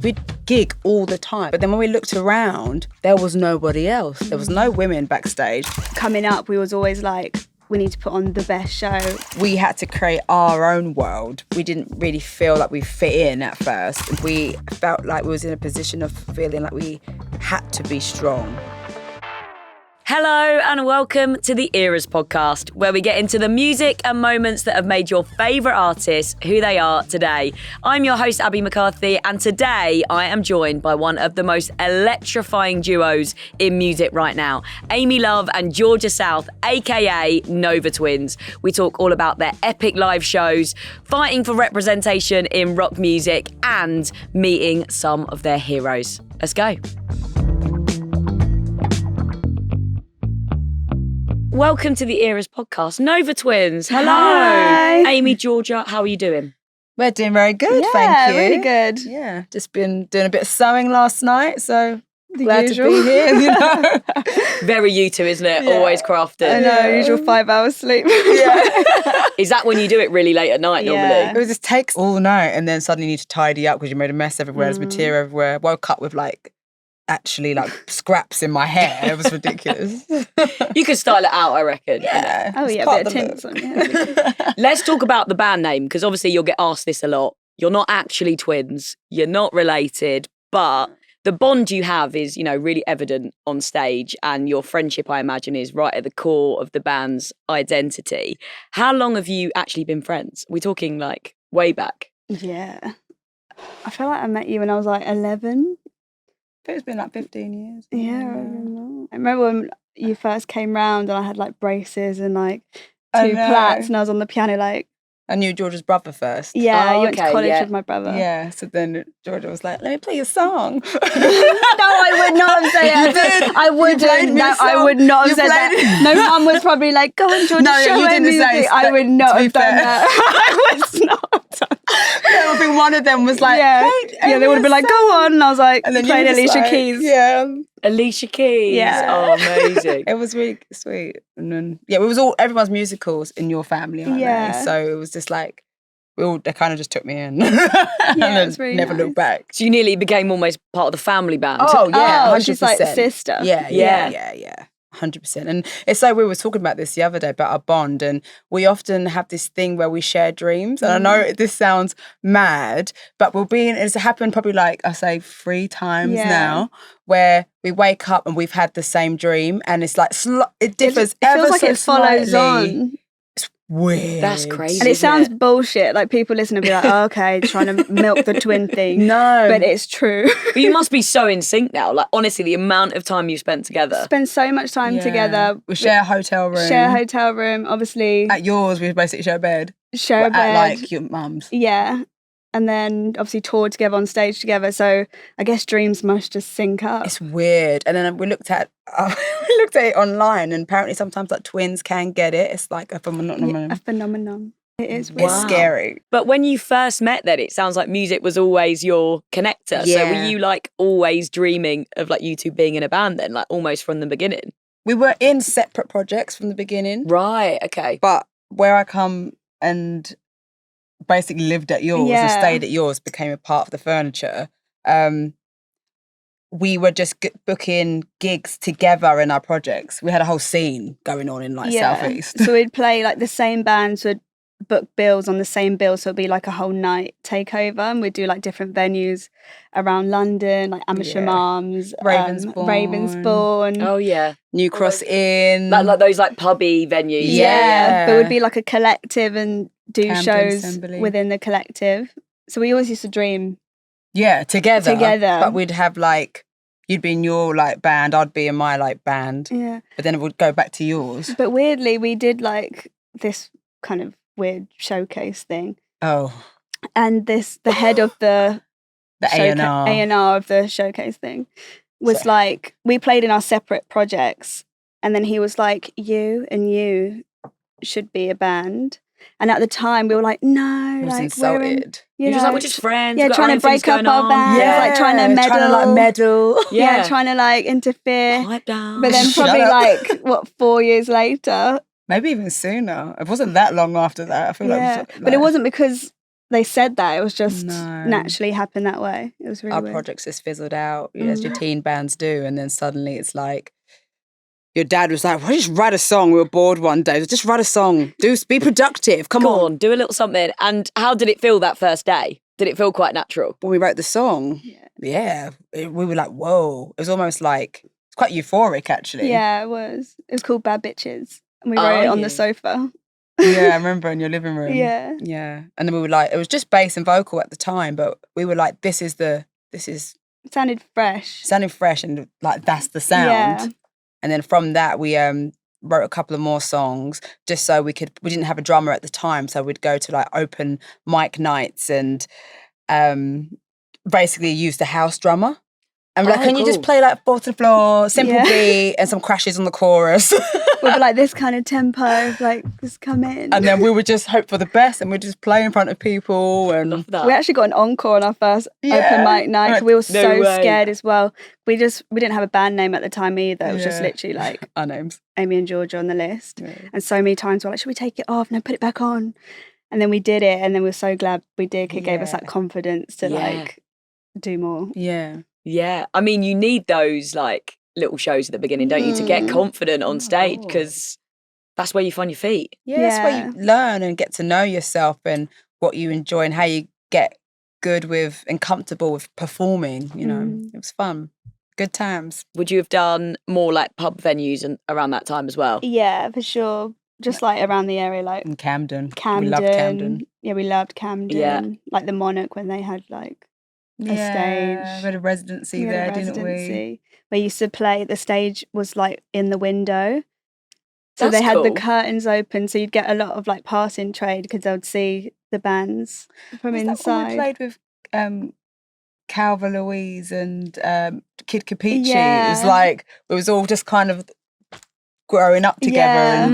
We'd gig all the time. But then when we looked around, there was nobody else. There was no women backstage. Coming up, we was always like, we need to put on the best show. We had to create our own world. We didn't really feel like we fit in at first. We felt like we was in a position of feeling like we had to be strong. Hello and welcome to the Eras podcast, where we get into the music and moments that have made your favourite artists who they are today. I'm your host, Abbie McCarthy, and today I am joined by one of the most electrifying duos in music right now, Amy Love and Georgia South, aka Nova Twins. We talk all about their epic live shows, fighting for representation in rock music, and meeting some of their heroes. Let's go. Welcome to the Eras podcast. Nova Twins, hello. Hi. Amy, Georgia, how are you doing? We're doing very good, Yeah, thank you. really good. Yeah, just been doing a bit of sewing last night, so The glad usual. to be here, you know. Very you two, isn't it? Yeah. Always crafting. I know, usual 5 hours sleep. Yeah. Is that when you do it really late at night Yeah. normally? It just takes all night and then suddenly you need to tidy up because you made a mess everywhere, there's material everywhere. Woke up with actually scraps in my hair. It was ridiculous. You could style it out, I reckon. Yeah. Oh it's yeah, part bit of the tints look. on your head. Let's talk about the band name, because obviously you'll get asked this a lot. You're not actually twins. You're not related, but the bond you have is, really evident on stage, and your friendship, I imagine, is right at the core of the band's identity. How long have you actually been friends? We're talking way back. Yeah. I feel like I met you when I was 11. I think it's been 15 years. Yeah, I remember when you first came round and I had braces and I 2 know. plaits and I was on the piano I knew George's brother first. yeah, Oh, you went to okay, college yeah. with my brother. Yeah, so then Georgia was like, let me play a song. No, I would not have said You that. did. I wouldn't. You played me No, a I song. would not have You said played that. No, Mum was probably like, go on, Georgia, No, show you her didn't music. say I would not to be have done fair. that. I would not have done that. I think one of them was like, Yeah, play they would have been like, a go on. And I was like, And then played you were just Alicia like, Keys. Yeah. Alicia Keys. Yeah. Oh, amazing. It was really sweet. And then, it was everyone's musicals in your family, aren't Yeah. they? So it was just they kind of just took me in. Yeah, it's really never nice. looked back. So you nearly became almost part of the family band. Oh, yeah, 100%. she's like sister. Yeah. 100%. And it's we were talking about this the other day about our bond, and we often have this thing where we share dreams. And I know this sounds mad, but it's happened probably I say 3 times now, where we wake up and we've had the same dream, and it's it differs It ever feels like so it follows slightly. on. Weird. That's crazy. And it isn't sounds bullshit. People listen and be like, oh, okay, trying to milk the twin thing. No. But it's true. But you must be so in sync now. Honestly, the amount of time you spent together. Spend so much time Yeah. together. We share a hotel room. Share a hotel room, obviously. At yours, we basically share a bed. Share a bed. At your mum's. Yeah. And then obviously toured together on stage together. So I guess dreams must just sync up. It's weird. And then we looked at it online, and apparently sometimes twins can get it. It's a phenomenon. A phenomenon. It is It's weird. Wow. scary. But when you first met then, it sounds like music was always your connector. So Yeah. were you always dreaming of you two being in a band then, almost from the beginning? We were in separate projects from the beginning, Right, okay. but where I come and basically lived at yours and Yeah. stayed at yours, became a part of the furniture. We were just booking gigs together in our projects. We had a whole scene going on in Southeast. So we'd play the same bands would book bills on the same bill. So it'd be a whole night takeover. And we'd do different venues around London, Amersham Yeah. Arms, Ravensbourne. Ravensbourne. Oh, yeah. New Cross Inn. Like those pubby venues. Yeah. But we'd be a collective and do Camden shows Assembly. within the collective. So we always used to dream. Yeah, together. Together. But we'd have you'd be in your band, I'd be in my band. Yeah. But then it would go back to yours. But weirdly, we did this kind of weird showcase thing. Oh, And the head of the the A&R. A&R of the showcase thing was we played in our separate projects, and then he was like, you and you should be a band. And at the time we were like, no, I was we're in, insulted. You're just we're just friends. yeah, we've got trying our to own things break up going our on. band, Yeah, trying to meddle. Trying to medal. Yeah, trying to interfere. Pipe down. But then Shut probably up. 4 years later. Maybe even sooner. It wasn't that long after that. I feel Yeah. like But it wasn't because they said that. It was just No. naturally happened that way. It was really Our weird. projects just fizzled out, as your teen bands do. And then suddenly it's like, your dad was like, well, just write a song. We were bored one day. Just write a song. Be productive. Come Go on. on, do a little something. And how did it feel that first day? Did it feel quite natural? When we wrote the song, we were like, whoa. It was almost like, it's quite euphoric, actually. Yeah, it was. It was called Bad Bitches. And we wrote it on the sofa. Yeah, I remember in your living room. Yeah. Yeah. And then we were like, it was just bass and vocal at the time, but we were like, this is It sounded fresh. sounding fresh, and like, that's the sound. Yeah. And then from that, we wrote a couple of more songs just so we didn't have a drummer at the time. So we'd go to like open mic nights and basically use the house drummer. And we're like, can you just play like Four to the Floor, Simple Beat, and some crashes on the chorus? We'd be like, this kind of tempo, like, just come in. And then we would just hope for the best, and we'd just play in front of people. And Love that. We actually got an encore on our first open mic night. Right. We were No so way. scared as well. We didn't have a band name at the time either. It was just literally like our names. Amy and Georgia on the list. Yeah. And so many times we're like, should we take it off? No, put it back on. And then we did it, and then we were so glad we did. It gave us that confidence to like do more. Yeah. Yeah. I mean, you need those like little shows at the beginning, don't you, to get confident on stage, because that's where you find your feet. Yeah, that's where you learn and get to know yourself and what you enjoy and how you get good with and comfortable with performing, you know. It was fun. Good times. Would you have done more like pub venues and around that time as well? Yeah, for sure. Just like around the area, like In Camden. Camden. We loved Camden. Yeah, we loved Camden. Yeah. Like the Monarch when they had like a Yeah, stage. we had a residency We there, had a didn't we? residency. We used to play, the stage was like in the window. So That's they had the cool. curtains open, so you'd get a lot of like passing trade because they would see the bands from Was that when inside. we played with Calva Louise and Kid Capiche? It was Yeah. like, it was all just kind of growing up together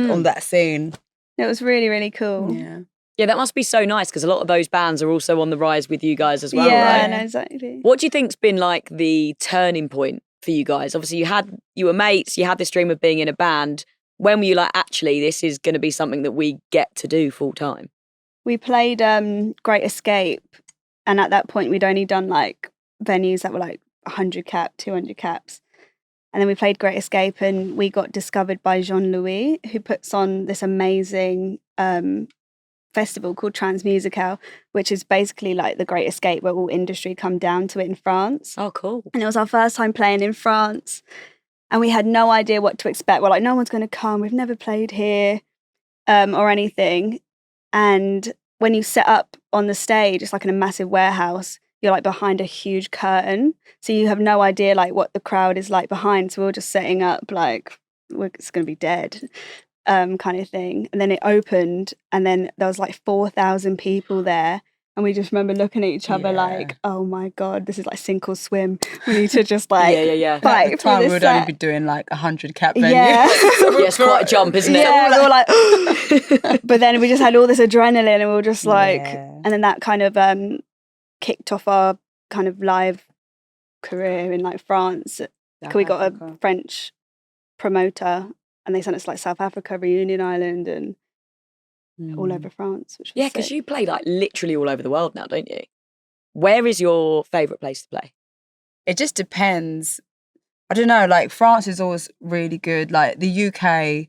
and on that scene. It was really, really cool. Yeah. Yeah, that must be so nice, because a lot of those bands are also on the rise with you guys as well, yeah, right? no, exactly. What do you think's been like the turning point for you guys? Obviously, you were mates, you had this dream of being in a band. When were you like, actually, this is going to be something that we get to do full time? We played Great Escape, and at that point we'd only done like venues that were like 100 cap, 200 caps. And then we played Great Escape, and we got discovered by Jean-Louis, who puts on this amazing festival called Transmusical, which is basically like the Great Escape, where all industry come down to it in France. Oh, cool. And it was our first time playing in France, and we had no idea what to expect. We're like, no one's going to come. We've never played here or anything. And when you set up on the stage, it's like in a massive warehouse. You're like behind a huge curtain, so you have no idea like what the crowd is like behind. So we were just setting up like it's going to be dead. Kind of thing. And then it opened, and then there was like 4,000 people there, and we just remember looking at each other like, oh my god, this is like sink or swim. We need to just like yeah. fight At the for time, this we would set. only be doing like 100 cap venues. Yeah. Yeah, it's quite a jump, isn't it? Yeah, we were like but then we just had all this adrenaline, and we were just like and then that kind of kicked off our kind of live career in like France. We got a French promoter, and they sent us to, like South Africa, Reunion Island, and all over France. Which was Yeah, because sick. you play like literally all over the world now, don't you? Where is your favourite place to play? It just depends. I don't know, like France is always really good. Like the UK,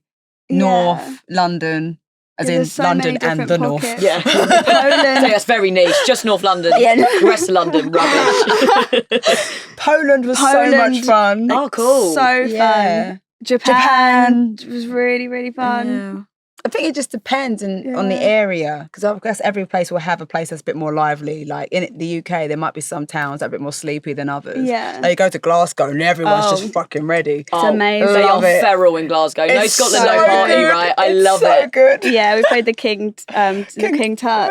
North, London, as Yeah, in there's so London many and different the North. pockets. Yeah. Poland. So that's very niche. Just North London. Yeah. The rest of London, rubbish. Poland was so much fun. Oh, cool. So fun. Yeah. Japan was really, really fun. Yeah. I think it just depends on the area, because I guess every place will have a place that's a bit more lively. Like in the UK, there might be some towns that are a bit more sleepy than others. Yeah. Like you go to Glasgow and everyone's just fucking ready. It's amazing. They are Love it. feral in Glasgow. No It's Scotland, so no party, good. right? I It's love so it. good. Yeah, we played the King Tut.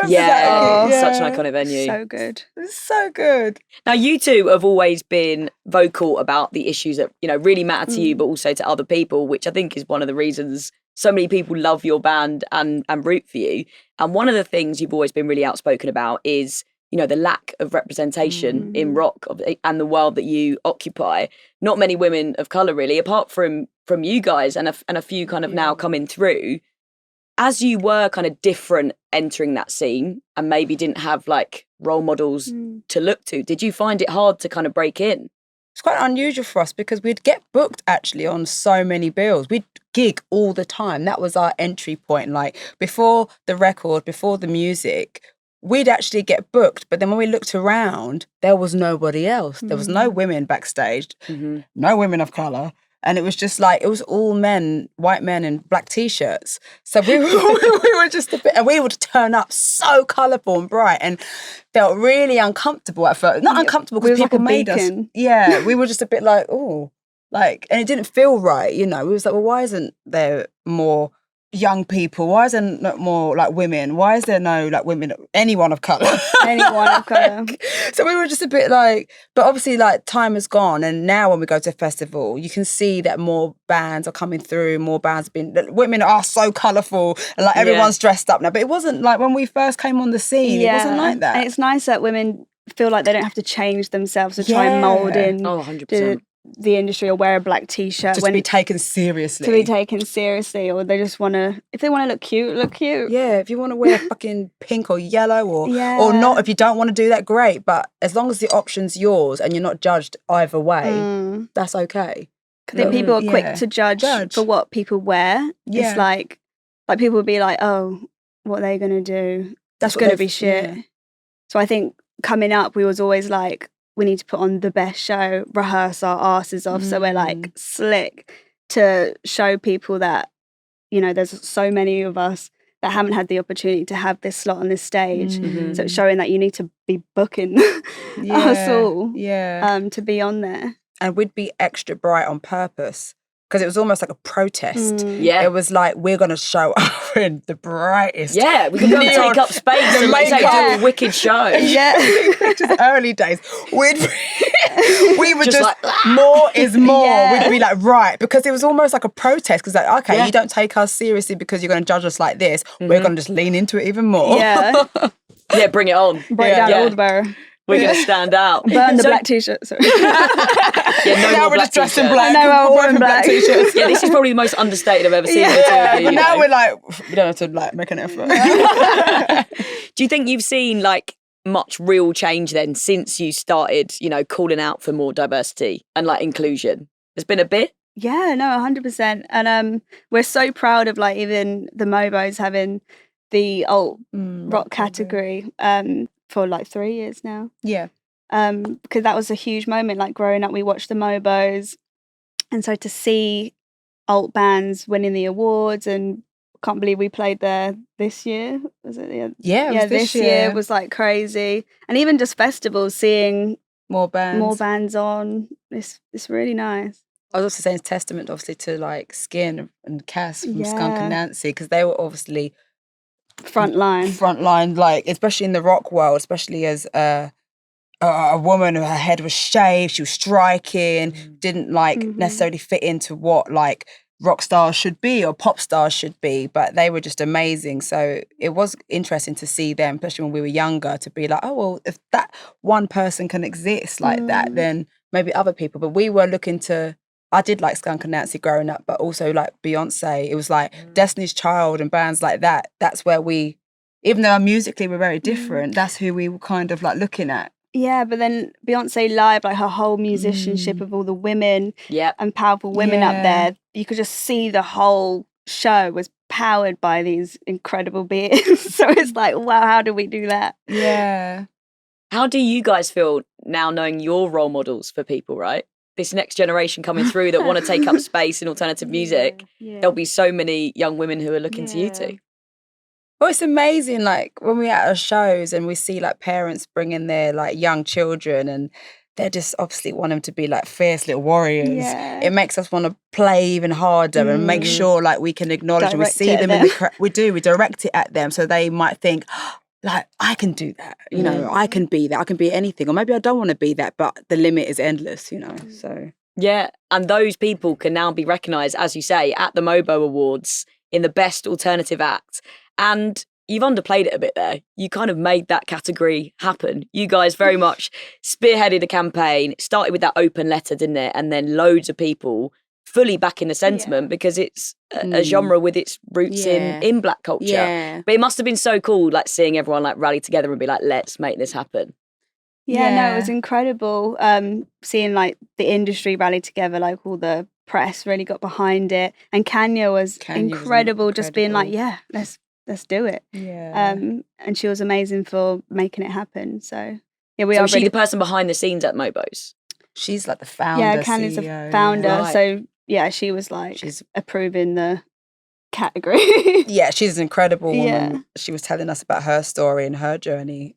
Yeah, Yeah. such an iconic venue. So good. It's so good. Now, you two have always been vocal about the issues that, you know, really matter to you, but also to other people, which I think is one of the reasons so many people love your band and root for you. And one of the things you've always been really outspoken about is, you know, the lack of representation in rock and the world that you occupy. Not many women of colour, really, apart from you guys and a few kind of now coming through. as you were kind of different entering that scene and maybe didn't have like role models to look to, did you find it hard to kind of break in? It's quite unusual for us because we'd get booked actually on so many bills. We'd gig all the time. That was our entry point. Like before the record, before the music, we'd actually get booked. But then when we looked around, there was nobody else. There was no women backstage, no women of colour. And it was just like, it was all men, white men in black T-shirts. So we were just a bit, and we would turn up so colourful and bright and felt really uncomfortable at first. Not uncomfortable because people made us. Yeah, we were just a bit like, oh, like, and it didn't feel right, you know. We was like, well, why isn't there more young people? Why is there not more like women? Why is there no like women, anyone of colour? Anyone of colour. So we were just a bit like, but obviously like time has gone, and now when we go to a festival, you can see that more bands are coming through, more bands women are so colourful and like everyone's dressed up now. But it wasn't like when we first came on the scene, it wasn't like that. And it's nice that women feel like they don't have to change themselves to try and mould in 100%. the industry or wear a black T-shirt. Just to be taken seriously. To be taken seriously, or they just want to, if they want to look cute, look cute. Yeah, if you want to wear fucking pink or yellow or not, if you don't want to do that, great. But as long as the option's yours and you're not judged either way, that's okay. I think people are quick to judge for what people wear. Yeah. It's like people would be like, oh, what are they going to do? That's going to be shit. Yeah. So I think coming up, we was always like, we need to put on the best show, rehearse our asses off. So we're like slick to show people that, you know, there's so many of us that haven't had the opportunity to have this slot on this stage. So it's showing that you need to be booking us all to be on there. And we'd be extra bright on purpose. Because it was almost like a protest. Yeah. It was like, we're going to show up in the brightest. Yeah, we're going to take up space and like, do a wicked show. Yeah. Just early days. We were just like, more is more. Yeah. We'd be like, right. Because it was almost like a protest. Because like, okay, you don't take us seriously because you're going to judge us like this. We're going to just lean into it even more. Yeah. Yeah, bring it on. Break down all the barrier. We're going to stand out. Burn the black T-shirt, sorry. Now we're just dressed in black. Now we're wearing black T-shirts. Yeah, this is probably the most understated I've ever seen. But now we're like, we don't have to like make an effort. Do you think you've seen like much real change then since you started, you know, calling out for more diversity and like inclusion? There's been a bit? Yeah, no, 100%. And we're so proud of like even the MOBOs having the alt rock category. For like 3 years now. Yeah. Because that was a huge moment. Like growing up, we watched the MOBOs. And so to see alt bands winning the awards, and I can't believe we played there this year. Was it? Yeah, this year was like crazy. And even just festivals, seeing more bands on. It's really nice. I was also saying it's testament obviously to like Skin and Cass from Skunk and Nancy, because they were obviously frontline, like especially in the rock world, especially as a woman, her head was shaved, she was striking, didn't like necessarily fit into what like rock stars should be or pop stars should be, but they were just amazing. So it was interesting to see them, especially when we were younger, to be like, oh well, if that one person can exist like that, then maybe other people. But we were looking to, I did like Skunk and Nancy growing up, but also like Beyonce. It was like Destiny's Child and bands like that. That's where we, even though musically we're very different, that's who we were kind of like looking at. Yeah, but then Beyonce live, like her whole musicianship of all the women and powerful women up there, you could just see the whole show was powered by these incredible beings. So it's like, wow, how do we do that? Yeah. How do you guys feel now knowing you're role models for people, right? This next generation coming through that want to take up space in alternative music, there'll be so many young women who are looking to you two. Well, it's amazing, like, when we're at our shows and we see, like, parents bringing their, like, young children and they just obviously want them to be, like, fierce little warriors. Yeah. It makes us want to play even harder and make sure, like, we can acknowledge and we see them in the... We direct it at them, so they might think... like, I can do that, you know, I can be that, I can be anything. Or maybe I don't want to be that, but the limit is endless, you know, so. Yeah, and those people can now be recognised, as you say, at the MOBO Awards in the Best Alternative Act. And you've underplayed it a bit there. You kind of made that category happen. You guys very much spearheaded a campaign. It started with that open letter, didn't it? And then loads of people fully backing the sentiment because it's a genre with its roots in black culture. Yeah. But it must have been so cool, like seeing everyone like rally together and be like, let's make this happen. Yeah, no, it was incredible. Seeing like the industry rally together, like all the press really got behind it, and Kanye was incredible, just being like, yeah, let's do it. Yeah. And she was amazing for making it happen. So yeah, Was she the person behind the scenes at MOBOs? She's like the founder. Yeah, Kanye's CEO, the founder. Right. So yeah, she was like approving the category. Yeah, she's an incredible woman. Yeah. She was telling us about her story and her journey,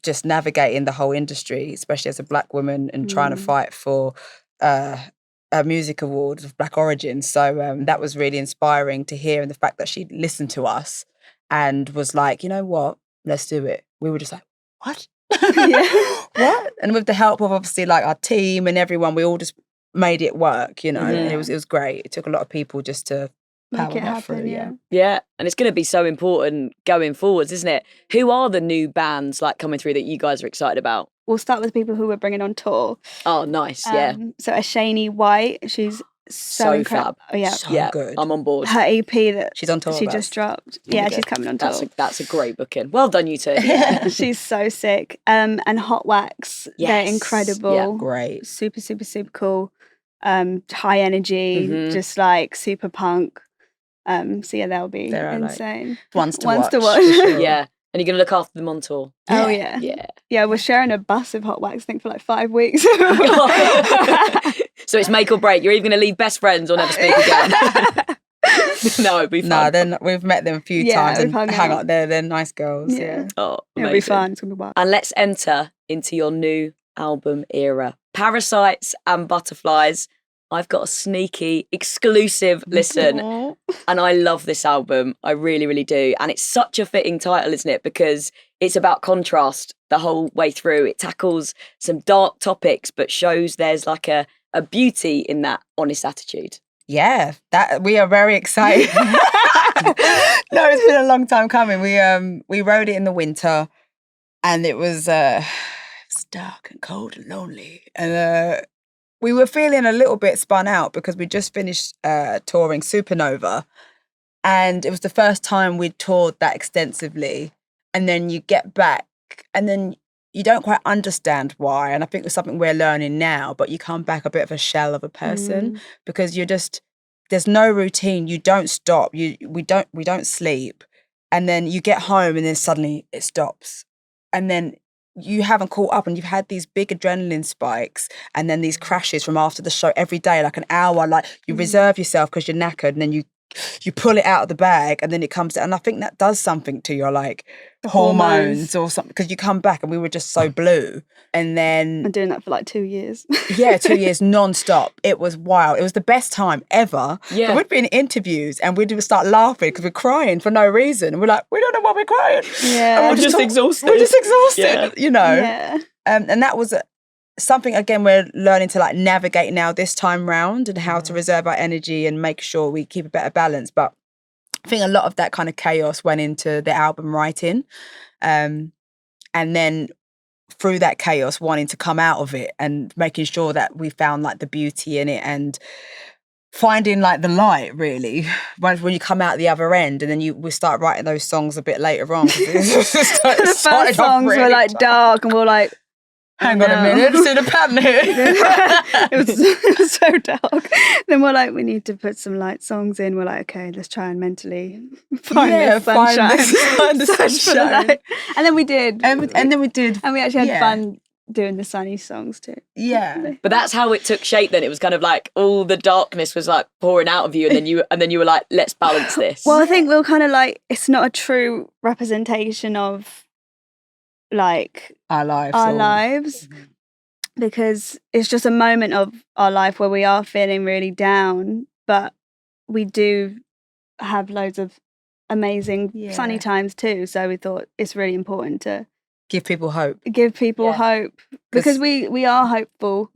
just navigating the whole industry, especially as a black woman and trying to fight for a music award of black origin. So that was really inspiring to hear, and the fact that she listened to us and was like, you know what, let's do it. We were just like, what? What? And with the help of obviously like our team and everyone, we all just made it work, you know. And it was great. It took a lot of people just to Make it happen, Yeah, and it's going to be so important going forwards, isn't it? Who are the new bands like coming through that you guys are excited about? We'll start with people who we're bringing on tour. Oh, nice, yeah. So Ashani White, she's so incredible. fab. Oh, yeah. So good. I'm on board. Her EP that She's on tour she with just us. dropped. Yeah, she's coming on tour. That's a great booking. Well done, you two. Yeah, she's so sick. And Hot Wax, they're incredible. Yeah, great. Super, super, super cool. High energy, just like super punk. So yeah, that'll be insane. Ones to watch. watch. For sure. Yeah. And you're going to look after them on tour. Oh yeah. Yeah, we're sharing a bus with Hot Wax, I think, for like 5 weeks. So it's make or break. You're either going to leave best friends or never speak again. No, it'd be fun. No, then we've met them a few times and hung hang out. out there. They're nice girls. Yeah. Oh, It'll be amazing. fun. It's gonna be wild. And let's enter into your new album era. Parasites and Butterflies. I've got a sneaky, exclusive listen. Aww. And I love this album. I really, really do. And it's such a fitting title, isn't it? Because it's about contrast the whole way through. It tackles some dark topics, but shows there's like a beauty in that honest attitude. Yeah, that we are very excited. No, it's been a long time coming. We wrote it in the winter, and it was dark and cold and lonely, and we were feeling a little bit spun out because we just finished touring Supernova, and it was the first time we'd toured that extensively. And then you get back, and then you don't quite understand why. And I think it's something we're learning now, but you come back a bit of a shell of a person because there's no routine. You don't stop. We don't sleep. And then you get home and then suddenly it stops. And then you haven't caught up and you've had these big adrenaline spikes and then these crashes from after the show every day, like an hour, like you reserve yourself because you're knackered and then you pull it out of the bag and then it comes out. And I think that does something to your like hormones or something because you come back and we were just so blue. And then I'm doing that for like 2 years. Yeah, 2 years non-stop. It was wild. It was the best time ever. Yeah. But we'd be in interviews and we'd start laughing because we're crying for no reason. And we're like, we don't know why we're crying. Yeah. And We're just exhausted. We're just exhausted, you know. Yeah. And that was something, again, we're learning to like navigate now this time round and how to reserve our energy and make sure we keep a better balance. But I think a lot of that kind of chaos went into the album writing. And then through that chaos, wanting to come out of it and making sure that we found like the beauty in it and finding like the light, really, when you come out the other end. And then we start writing those songs a bit later on. The first songs were like dark and we were like, hang on a minute, see the pattern here. it was so dark. Then we're like, we need to put some light songs in. We're like, okay, let's try and mentally find the sunshine. Find the Search for the sunshine. light. And then we did. And then we did. And we actually had fun doing the sunny songs too. Yeah. But that's how it took shape then. It was kind of like all the darkness was like pouring out of you and then you were like, let's balance this. Well, I think we were kind of like, it's not a true representation of like our lives because it's just a moment of our life where we are feeling really down, but we do have loads of amazing sunny times too. So we thought it's really important to give people hope hope because we are hopeful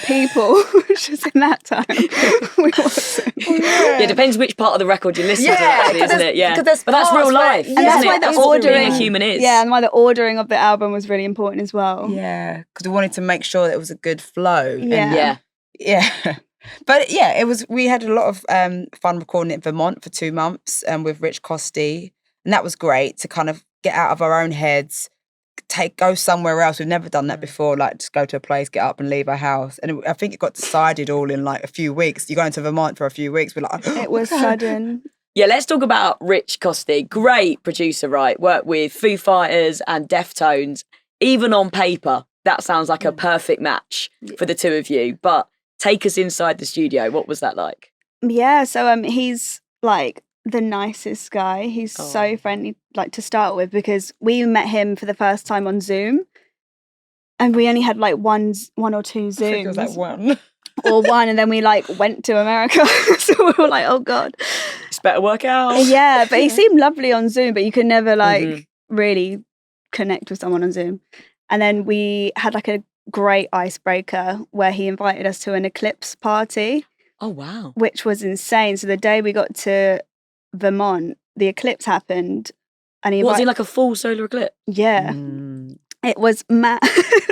people. Just in that time we wasn't. Yeah, it depends which part of the record you listen to, actually, isn't it? Yeah, but that's real life, and that's why that's the what being ordering a human is. Yeah, and why the ordering of the album was really important as well. Yeah, because we wanted to make sure that it was a good flow. Yeah. Yeah. But yeah, we had a lot of fun recording it in Vermont for 2 months with Rich Costey. And that was great to kind of get out of our own heads, go somewhere else. We've never done that before, like just go to a place, get up and leave our house. And I think it got decided all in like a few weeks. You go into Vermont for a few weeks, we're like, It was sudden. Yeah, let's talk about Rich Costey. Great producer, right? Worked with Foo Fighters and Deftones. Even on paper, that sounds like a perfect match for the two of you. But take us inside the studio. What was that like? Yeah, so he's like the nicest guy. He's so friendly, like to start with, because we met him for the first time on Zoom, and we only had like one or two Zooms. I think it was like one. Or one, and then we like went to America. So we were like, oh God. It's better work out. Yeah, but he seemed lovely on Zoom, but you could never like really connect with someone on Zoom. And then we had like a great icebreaker where he invited us to an eclipse party. Oh, wow. Which was insane. So the day we got to Vermont, the eclipse happened. And he Was it like a full solar eclipse? Yeah. It was mad.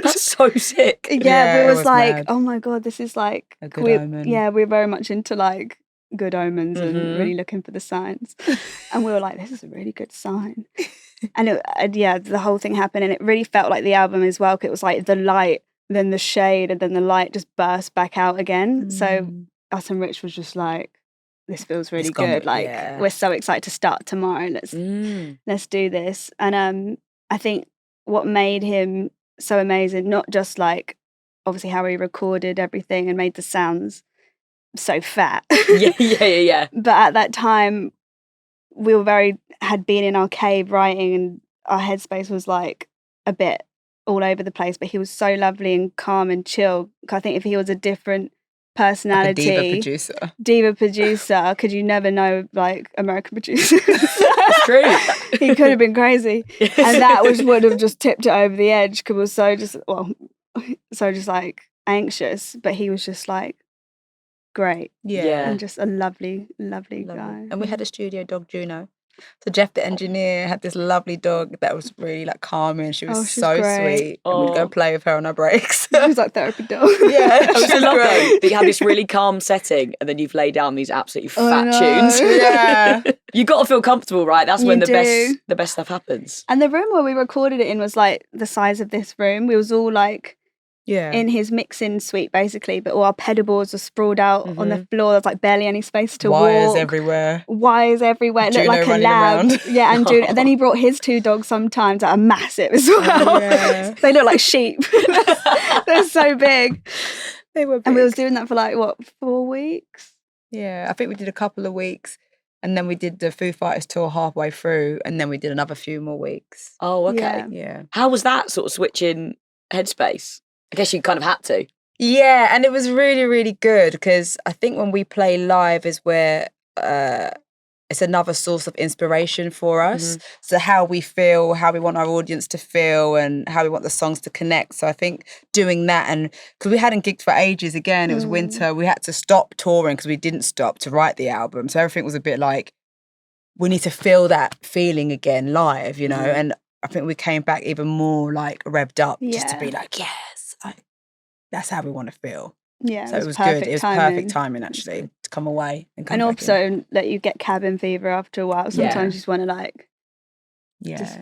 That's so sick. Yeah, we was like, mad. oh my God, this is like A good omen. Yeah, we're very much into like good omens and really looking for the signs. And we were like, this is a really good sign. And the whole thing happened, and it really felt like the album as well, 'cause it was like the light, then the shade, and then the light just burst back out again. So us and Rich was just like, this feels really good. Like we're so excited to start tomorrow. Let's do this. And I think what made him so amazing, not just like obviously how he recorded everything and made the sounds so fat. Yeah. But at that time, we had been in our cave writing, and our headspace was like a bit all over the place. But he was so lovely and calm and chill. I think if he was a different personality, like a diva producer, because you never know, like American producers. That's true. He could have been crazy, and that would have just tipped it over the edge. Because we were so just like anxious, but he was just like great, and just a lovely guy. And we had a studio dog, Juno. So Jeff, the engineer, had this lovely dog that was really like calming. She was so great. sweet. And we'd go play with her on our breaks. She was like therapy dog. Yeah, I just love that you have this really calm setting, and then you've laid down these absolutely fat tunes. Yeah, You got to feel comfortable, right? That's when You the do. best stuff happens. And the room where we recorded it in was like the size of this room. We was all like in his mixing suite basically, but all our pedal boards were sprawled out on the floor. There's like barely any space to wires walk. everywhere. Wires everywhere. It looked Juno like a running lab. around. Yeah, and Juno. And then he brought his 2 dogs sometimes that are massive as well. Yeah. They look like sheep. They're so big. They were big. And we was doing that for like 4 weeks? Yeah, I think we did a couple of weeks, and then we did the Foo Fighters tour halfway through, and then we did another few more weeks. Oh, okay. Yeah. How was that sort of switching headspace? I guess you kind of had to. Yeah, and it was really, really good, because I think when we play live is where it's another source of inspiration for us. So how we feel, how we want our audience to feel, and how we want the songs to connect. So I think doing that, and because we hadn't gigged for ages, again, it was winter, we had to stop touring because we didn't stop to write the album. So everything was a bit like, we need to feel that feeling again live, you know? And I think we came back even more like revved up, just to be like, yes, that's how we want to feel. Yeah, So it was good. It was perfect timing actually to come away and come and back in. also let you get cabin fever after a while. Sometimes you just want to like just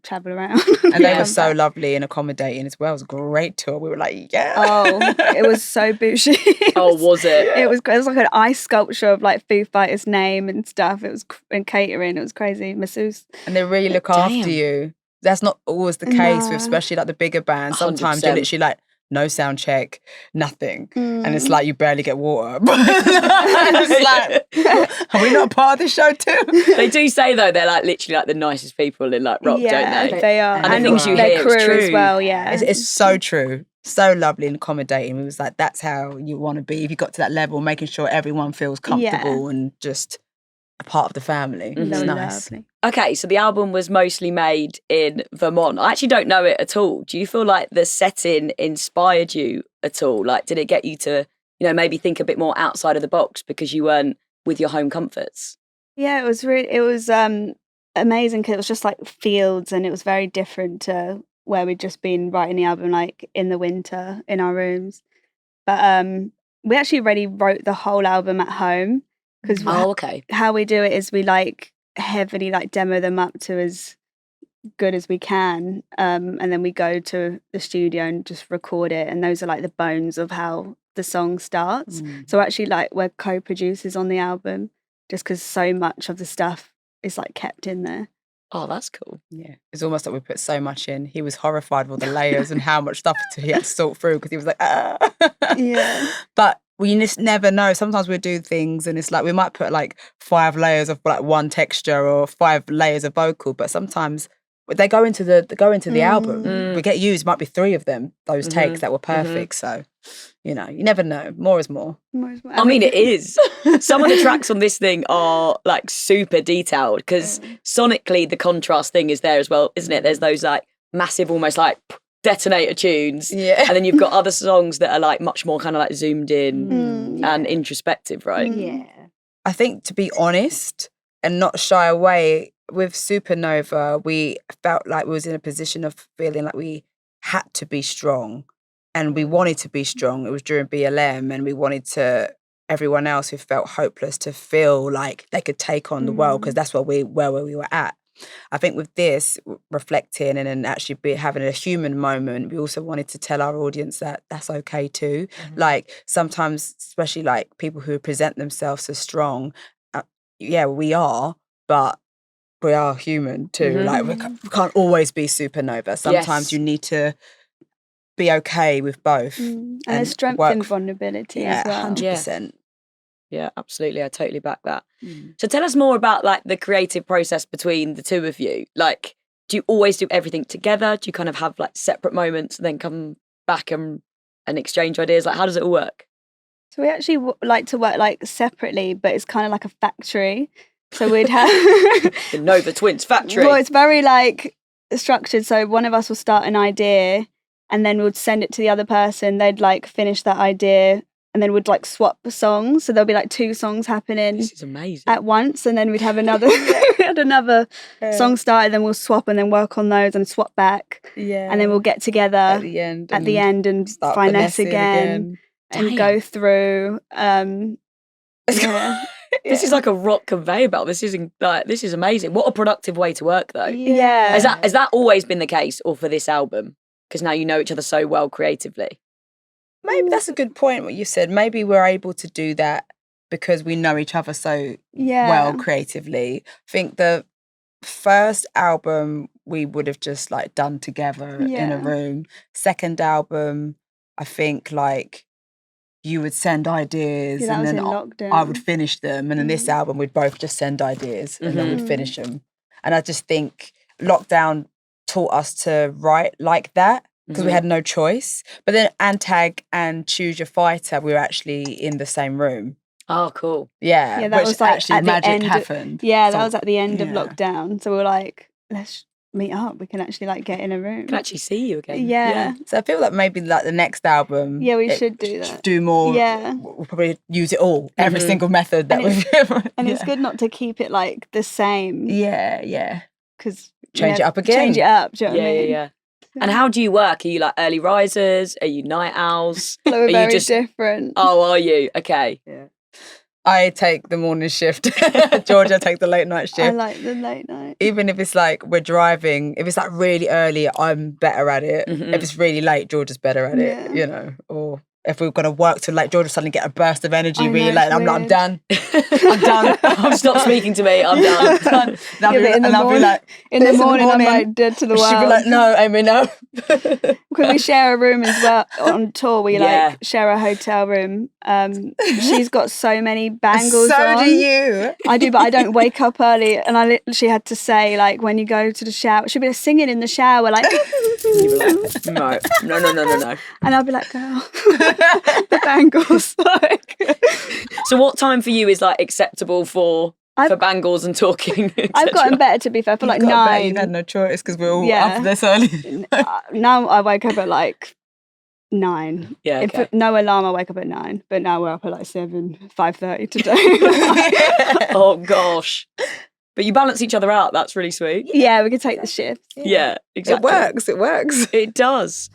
travel around. And they were so lovely and accommodating as well. It was a great tour. We were like, yeah. Oh, it was so bougie. Was it? It was like an ice sculpture of like Foo Fighters' name and stuff. It was and catering. It was crazy. Masseuse. And they really look after you. That's not always the case with especially like the bigger bands. Sometimes you're literally like, no sound check, nothing. And it's like you barely get water. It's like, are we not part of this show too? They do say though, they're like literally like the nicest people in like rock, don't they? They are. And the things you their hear, crew it's true. as well, yeah. It's so true. So lovely and accommodating. It was like, that's how you want to be. If you got to that level, making sure everyone feels comfortable and just a part of the family. It's nice. Lovely. Okay, so the album was mostly made in Vermont. I actually don't know it at all. Do you feel like the setting inspired you at all? Like, did it get you to, maybe think a bit more outside of the box because you weren't with your home comforts? Yeah, it was amazing because it was just like fields, and it was very different to where we'd just been writing the album, like in the winter in our rooms. But we actually already wrote the whole album at home because okay. how we do it is we like heavily like demo them up to as good as we can, and then we go to the studio and just record it, and those are like the bones of how the song starts. So actually like we're co-producers on the album just because so much of the stuff is like kept in there. Oh, that's cool. Yeah, it's almost like we put so much in. He was horrified with all the layers and how much stuff he had to sort through because he was like, ah. Yeah. But we just never know. Sometimes we do things and it's like we might put like 5 layers of like one texture or 5 layers of vocal, but sometimes they go into the album. We get used, might be 3 of them, those takes that were perfect. So, you know, you never know. More is more. I mean, it is. Some of the tracks on this thing are like super detailed because sonically the contrast thing is there as well, isn't it? There's those like massive, almost like detonator tunes. Yeah. And then you've got other songs that are like much more kind of like zoomed in and introspective, right? Yeah. I think to be honest and not shy away, with Supernova, we felt like we was in a position of feeling like we had to be strong and we wanted to be strong. It was during BLM and we wanted everyone else who felt hopeless to feel like they could take on the world because that's where we were at. I think with this, reflecting and then actually having a human moment, we also wanted to tell our audience that that's okay too. Like sometimes, especially like people who present themselves as strong, we are, but we are human too. Like we can't always be Supernova. Sometimes you need to be okay with both. And there's strength in vulnerability as well. 100%. Yeah, absolutely. I totally back that. So tell us more about like the creative process between the two of you. Like, do you always do everything together? Do you kind of have like separate moments and then come back and exchange ideas? Like, how does it all work? So we actually like to work like separately, but it's kind of like a factory. So we'd have the Nova Twins factory. Well, it's very like structured. So one of us will start an idea and then we'd send it to the other person. They'd like finish that idea and then we'd like swap the songs. So there'll be like 2 songs happening This is amazing. at once. And then we'd have another song started, then we'll swap and then work on those and swap back. Yeah. And then we'll get together at the end and finesse again. And go through. This is like a rock conveyor belt. This is amazing. What a productive way to work, though. Yeah. Has that always been the case, or for this album? Because now you know each other so well creatively. Maybe that's a good point. What you said. Maybe we're able to do that because we know each other so well creatively. I think the first album we would have just like done together in a room. Second album, I think like you would send ideas and then I would finish them. And in this album, we'd both just send ideas and then we'd finish them. And I just think lockdown taught us to write like that because we had no choice. But then Antag and Choose Your Fighter, we were actually in the same room. Oh, cool. Yeah, that was like actually at the magic end happened. That was at the end of lockdown. So we were like, let's meet up. We can actually like get in a room. Can actually see you again. Yeah. So I feel like maybe like the next album. Yeah, we should do that. Do more. Yeah. We'll probably use it all. Every single method that we've And it's good not to keep it like the same. Yeah. Because change it up again. Change it up. Do you know what I mean? Yeah. And how do you work? Are you like early risers? Are you night owls? We're very different. Oh, are you? Okay. Yeah. I take the morning shift. Georgia takes the late night shift. I like the late night. Even if it's like we're driving, if it's like really early, I'm better at it. If it's really late, Georgia's better at it, you know. Or if we're going to work till late, Georgia suddenly get a burst of energy really late. And I'm like, I'm done. I'm done. Stop speaking to me. I'm done. In the morning, I'm like dead to the world. She'd be like, no, Amy, no. Because we share a room as well on tour. We like share a hotel room. She's got so many bangles So on. do you. I do, but I don't wake up early. And I literally had to say, like, when you go to the shower, she'd be like, singing in the shower, like. You'd be like, no. And I'll be like, girl, the bangles. Like. So what time for you is like acceptable for bangles and talking? I've gotten better, to be fair, for like 9. You've had no choice because we're all up this early. Now I wake up at like 9. Yeah, okay. If no alarm, I wake up at 9. But now we're up at like 7, 5:30 today. Oh gosh. But you balance each other out. That's really sweet. Yeah, we could take the shift. Yeah, exactly. It works. It does.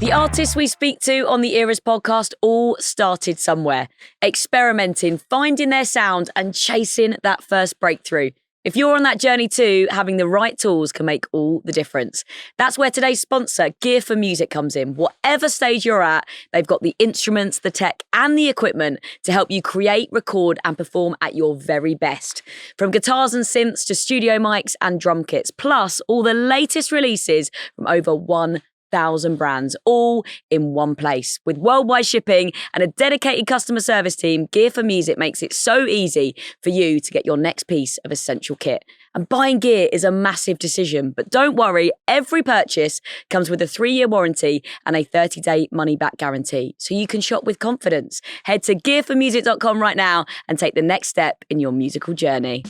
The artists we speak to on the Eras podcast all started somewhere, experimenting, finding their sound and chasing that first breakthrough. If you're on that journey too, having the right tools can make all the difference. That's where today's sponsor, Gear for Music, comes in. Whatever stage you're at, they've got the instruments, the tech and the equipment to help you create, record and perform at your very best. From guitars and synths to studio mics and drum kits, plus all the latest releases from over 1,000 brands, all in one place. With worldwide shipping and a dedicated customer service team, Gear for Music makes it so easy for you to get your next piece of essential kit. And buying gear is a massive decision, but don't worry, every purchase comes with a 3-year warranty and a 30-day money-back guarantee, so you can shop with confidence. Head to gearformusic.com right now and take the next step in your musical journey.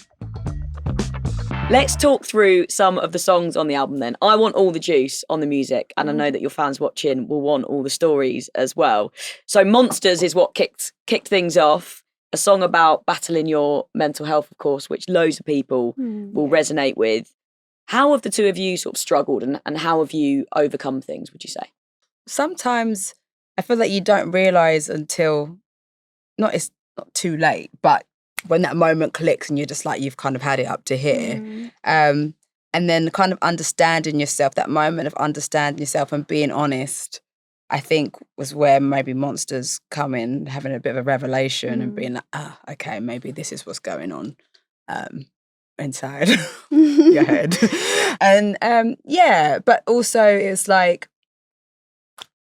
Let's talk through some of the songs on the album then. I want all the juice on the music, and I know that your fans watching will want all the stories as well. So Monsters is what kicked things off. A song about battling your mental health, of course, which loads of people will resonate with. How have the two of you sort of struggled and how have you overcome things, would you say? Sometimes I feel like you don't realise until, it's not too late, but when that moment clicks and you're just like, you've kind of had it up to here. And then kind of understanding yourself, that moment of understanding yourself and being honest, I think was where maybe Monsters come in, having a bit of a revelation and being like, okay, maybe this is what's going on inside your head. And but also it's like,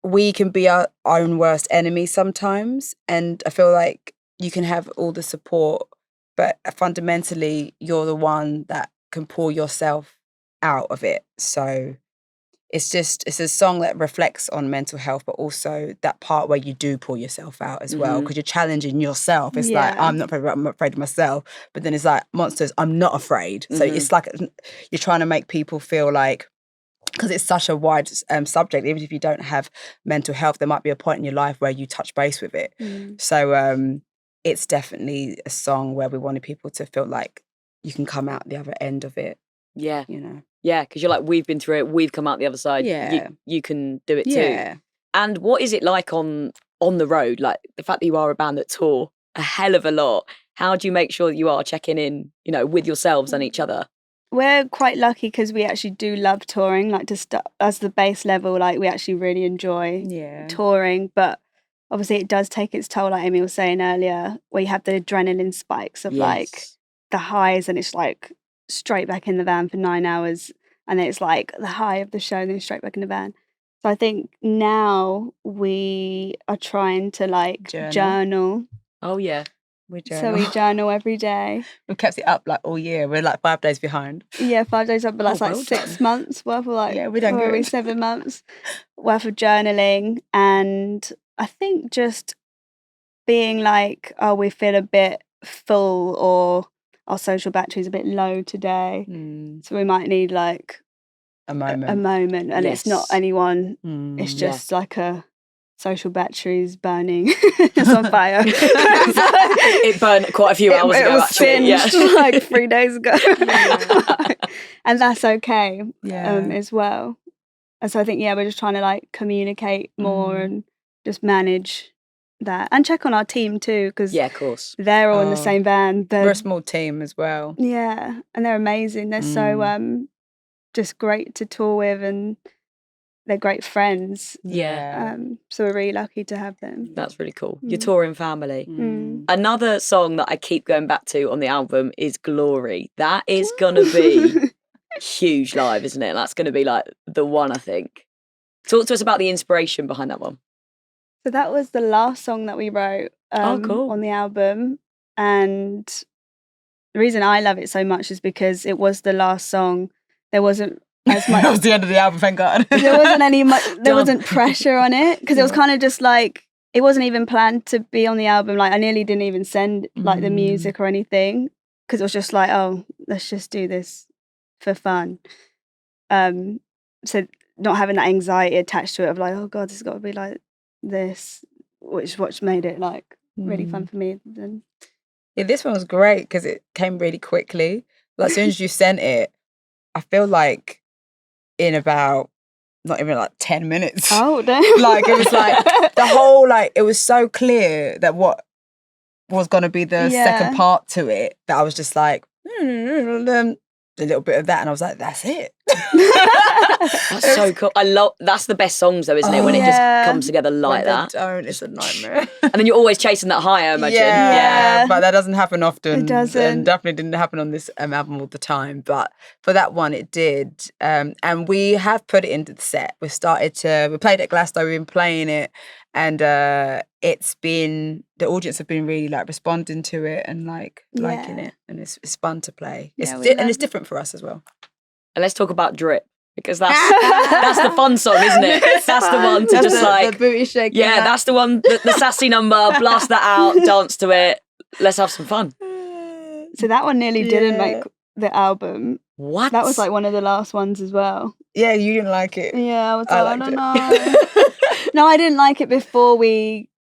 we can be our own worst enemy sometimes. And I feel like you can have all the support, but fundamentally you're the one that can pull yourself out of it. So it's a song that reflects on mental health, but also that part where you do pull yourself out as well, because you're challenging yourself. It's like, I'm afraid of myself. But then it's like, Monsters, I'm not afraid. So it's like you're trying to make people feel like, because it's such a wide subject, even if you don't have mental health, there might be a point in your life where you touch base with it. So it's definitely a song where we wanted people to feel like you can come out the other end of it. Yeah. You know? Yeah, because you're like, we've been through it, we've come out the other side. Yeah. You can do it too. Yeah. And what is it like on the road? Like the fact that you are a band that tour a hell of a lot, how do you make sure that you are checking in, with yourselves and each other? We're quite lucky because we actually do love touring, like as the base level, like we actually really enjoy touring, but obviously it does take its toll, like Amy was saying earlier, where you have the adrenaline spikes of like the highs and it's like straight back in the van for 9 hours and then it's like the high of the show and then straight back in the van. So I think now we are trying to like journal. Oh yeah. So we journal every day. We've kept it up like all year. We're like 5 days behind. Yeah, 5 days up, but that's like 6 months worth of like, we done good. 7 months worth of journaling. And I think just being like, oh, we feel a bit full or our social battery's a bit low today. So we might need like a moment. And it's not anyone, it's just like a social batteries burning. It's on fire. It burned quite a few hours ago. It was actually. singed like 3 days ago. And that's okay as well. And so I think, we're just trying to like communicate more and just manage that and check on our team too, because of course they're all in the same van. We're a small team as well. Yeah, and they're amazing. They're so just great to tour with and they're great friends. Yeah. So we're really lucky to have them. That's really cool. Your touring family. Another song that I keep going back to on the album is Glory. That is going to be huge live, isn't it? That's going to be like the one, I think. Talk to us about the inspiration behind that one. So that was the last song that we wrote cool. on the album. And the reason I love it so much is because it was the last song. There wasn't as much. That was the end of the album, thank God. There wasn't pressure on it because it was kind of just like, it wasn't even planned to be on the album. Like I nearly didn't even send like the music or anything because it was just like, oh, let's just do this for fun. So not having that anxiety attached to it of like, oh God, this has got to be like this, which made it like really fun for me. Then this one was great because it came really quickly. Like as soon as you sent it, I feel like in about not even like 10 minutes. Oh, damn. Like it was like the whole, like it was so clear that what was going to be the second part to it that I was just like, a little bit of that, and I was like, that's it. That's so cool. That's the best songs though, isn't it? When it just comes together like that. Don't, it's a nightmare. And then you're always chasing that high, I imagine. Yeah, but that doesn't happen often. It doesn't. And definitely didn't happen on this album all the time. But for that one, it did. And we have put it into the set. We played at Glasgow, we've been playing it. And it's been, the audience have been really like responding to it and like liking it. And it's fun to play. And it's different for us as well. And let's talk about Drip. Because that's the fun song, isn't it? That's the one to just like... The booty shake. Yeah, that's the one, the sassy number, blast that out, dance to it. Let's have some fun. So that one nearly didn't make the album. What? That was like one of the last ones as well. Yeah, you didn't like it. Yeah, I was I like, I don't liked know. No, I didn't like it before we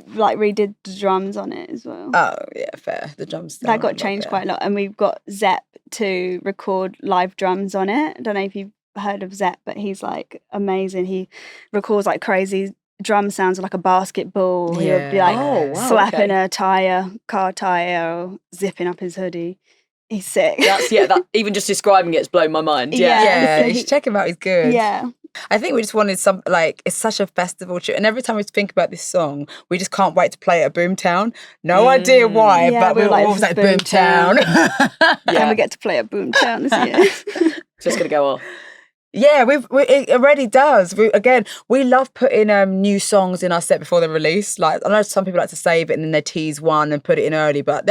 like redid the drums on it as well. Oh, yeah, fair. The drums. That got changed quite a lot. And we've got Zepp to record live drums on it. I don't know if you've heard of Zepp, but he's like amazing. He records like crazy drum sounds like a basketball. He'll be like slapping a car tire, or zipping up his hoodie. He's sick. That even just describing it's blown my mind. Yeah, you should check him out. He's good. Yeah. I think we just wanted some, like, it's such a festival tune. And every time we think about this song, we just can't wait to play it at Boomtown. No idea why, but we're always like, Boomtown. Can we get to play at Boomtown this year? Just going to go off. Yeah, it already does. We love putting new songs in our set before they're released. Like, I know some people like to save it and then they tease one and put it in early, but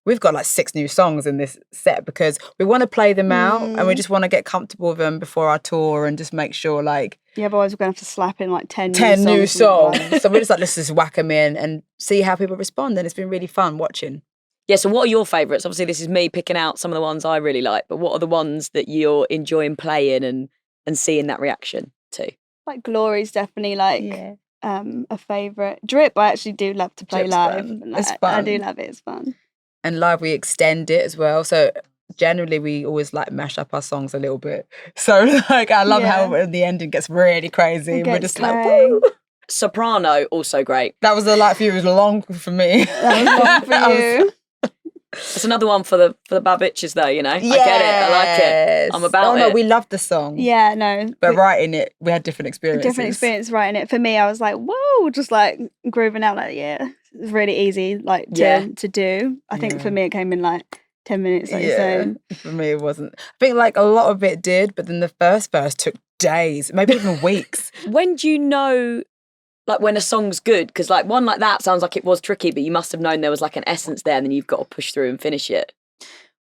we've got like 6 new songs in this set because we want to play them out and we just want to get comfortable with them before our tour and just make sure like... Yeah, otherwise we're going to have to slap in like 10 new songs. So we're just like, let's just whack them in and see how people respond. And it's been really fun watching. Yeah, so what are your favourites? Obviously, this is me picking out some of the ones I really like, but what are the ones that you're enjoying playing and seeing that reaction to? Like Glory's definitely like a favourite. Drip, I actually do love to play Drip's live. fun. It's fun. I do love it, it's fun. And live, we extend it as well. So generally, we always like mash up our songs a little bit. So like, I love how in the ending ges really crazy. We're just like, woo! Soprano, also great. That was a light for you. It was long for me. That was long for you. It's another one for the bad bitches though, you know? Yes. I get it. I like it. I'm about it. No, we loved the song. Yeah, no. But writing it, we had different experiences. Different experience writing it. For me, I was like, whoa, just like grooving out like, it's really easy like to do. I think for me, it came in like 10 minutes, like you're saying. For me, it wasn't. I think like a lot of it did, but then the first verse took days, maybe even weeks. When do you know like when a song's good? Because like one like that sounds like it was tricky, but you must have known there was like an essence there and then you've got to push through and finish it.